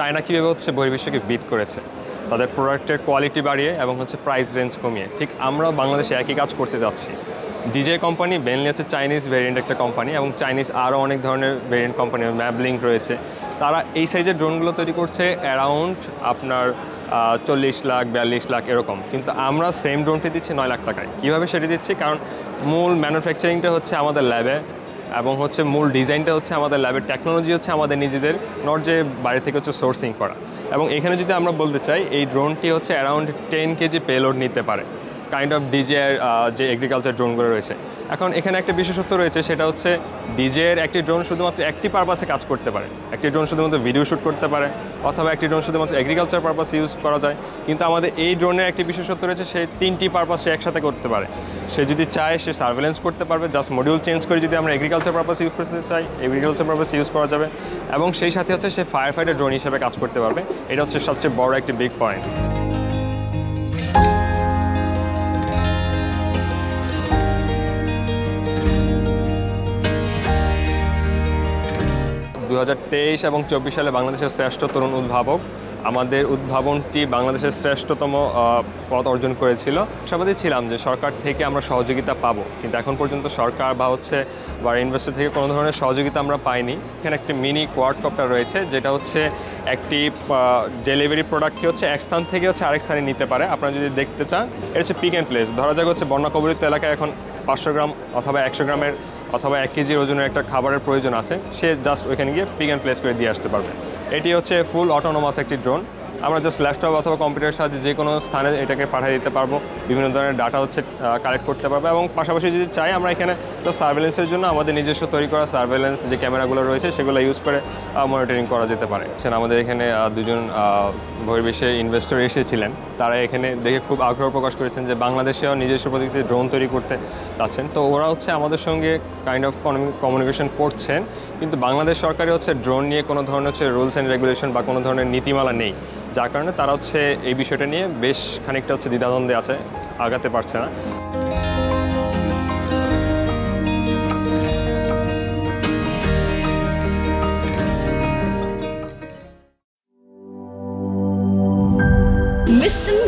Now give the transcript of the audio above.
China কীভাবে হচ্ছে বহির্বিশ্বকে bit করেছে তাদের প্রোডাক্টের কোয়ালিটি বাড়িয়ে এবং হচ্ছে প্রাইস রেঞ্জ কমিয়ে, ঠিক আমরাও বাংলাদেশে একই কাজ করতে যাচ্ছি। ডিজে কোম্পানি মেনলি হচ্ছে চাইনিজ ভেরিয়েন্ট একটা কোম্পানি, এবং চাইনিজ আরও অনেক ধরনের ভেরিয়েন্ট কোম্পানি, ম্যাবলিঙ্ক রয়েছে। তারা এই সাইজের ড্রোনগুলো তৈরি করছে অ্যারাউন্ড আপনার 40 লাখ 42 লাখ এরকম, কিন্তু আমরা সেম ড্রোনটি দিচ্ছি 9 লাখ টাকায়। কীভাবে সেটি দিচ্ছি? কারণ মূল ম্যানুফ্যাকচারিংটা হচ্ছে আমাদের ল্যাবে, এবং হচ্ছে মূল ডিজাইনটা হচ্ছে আমাদের ল্যাবের, টেকনোলজি হচ্ছে আমাদের নিজেদের, নট যে বাইরে থেকে হচ্ছে সোর্সিং করা। এবং এখানে যদি আমরা বলতে চাই, এই ড্রোনটি হচ্ছে অ্যারাউন্ড 10 কেজি পেলোড নিতে পারে, কাইন্ড অফ ডিজের যে এগ্রিকালচার ড্রোনগুলো রয়েছে। এখন এখানে একটা বিশেষত্ব রয়েছে, সেটা হচ্ছে ডিজের একটি ড্রোন শুধুমাত্র একটি পারপাসে কাজ করতে পারে। একটি ড্রোন শুধুমাত্র ভিডিও শ্যুট করতে পারে, অথবা একটি ড্রোন শুধুমাত্র এগ্রিকালচার পারপাসে ইউজ করা যায়। কিন্তু আমাদের এই ড্রোনের একটি বিশেষত্ব রয়েছে, সে 3টি পারপাস সে একসাথে করতে পারে। সে যদি চায় সে সার্ভেলেন্স করতে পারবে, জাস্ট মডিউল চেঞ্জ করে যদি আমরা এগ্রিকালচার পারপাসে ইউজ করতে চাই, এগ্রিকালচার পারপাসে ইউজ করা যাবে, এবং সেই সাথে হচ্ছে সে ফায়ার ফাইটার ড্রোন হিসেবে কাজ করতে পারবে। এটা হচ্ছে সবচেয়ে বড় একটি বিগ পয়েন্ট। 2023 এবং 24 সালে বাংলাদেশের শ্রেষ্ঠ তরুণ উদ্ভাবক, আমাদের উদ্ভাবনটি বাংলাদেশের শ্রেষ্ঠতম পদ অর্জন করেছিল। আশাবাদী ছিলাম যে সরকার থেকে আমরা সহযোগিতা পাবো, কিন্তু এখন পর্যন্ত সরকার বা ইনভেস্টর থেকে কোনো ধরনের সহযোগিতা আমরা পাইনি। এখানে একটি মিনি কোয়াডকপ্টার রয়েছে, যেটা হচ্ছে একটি ডেলিভারি প্রোডাক্টকে হচ্ছে এক স্থান থেকে হচ্ছে আরেক স্থানে নিতে পারে। আপনারা যদি দেখতে চান, এটা হচ্ছে পিক অ্যান্ড প্লেস। ধরা যাক হচ্ছে বন্যা কবলিত এলাকায় এখন 500 গ্রাম অথবা 100 গ্রামের অথবা 1 কেজির ওজনের একটা খাবারের প্রয়োজন আছে, সে জাস্ট ওইখানে গিয়ে পিক অ্যান্ড প্লেস করে দিয়ে আসতে পারবে। এটি হচ্ছে ফুল অটোনোমাস একটি ড্রোন। আমরা জাস্ট ল্যাপটপ অথবা কম্পিউটারের সাহায্যে যে কোনো স্থানে এটাকে পাঠিয়ে দিতে পারবো, বিভিন্ন ধরনের ডাটা হচ্ছে কালেক্ট করতে পারবো। এবং পাশাপাশি যদি চাই, আমরা এখানে তো সার্ভেলেন্সের জন্য আমাদের নিজস্ব তৈরি করা সার্ভেলেন্স যে ক্যামেরাগুলো রয়েছে সেগুলো ইউজ করে মনিটরিং করা যেতে পারে। আমাদের এখানে দুজন বহির্বিশ্বের ইনভেস্টর এসেছিলেন, তারা এখানে দেখে খুব আগ্রহ প্রকাশ করেছেন যে বাংলাদেশেও নিজস্ব প্রযুক্তিতে ড্রোন তৈরি করতে চাচ্ছেন। তো ওরা হচ্ছে আমাদের সঙ্গে কাইন্ড অফ কমিউনিকেশন করছেন, কিন্তু বাংলাদেশ সরকারে হচ্ছে ড্রোন নিয়ে কোনো ধরনের হচ্ছে রুলস অ্যান্ড রেগুলেশন বা কোনো ধরনের নীতিমালা নেই, যার কারণে তারা হচ্ছে এই বিষয়টা নিয়ে বেশ খানিকটা হচ্ছে দ্বিধাদ্বন্দ্বে আছে, আগাতে পারছে না। Mr.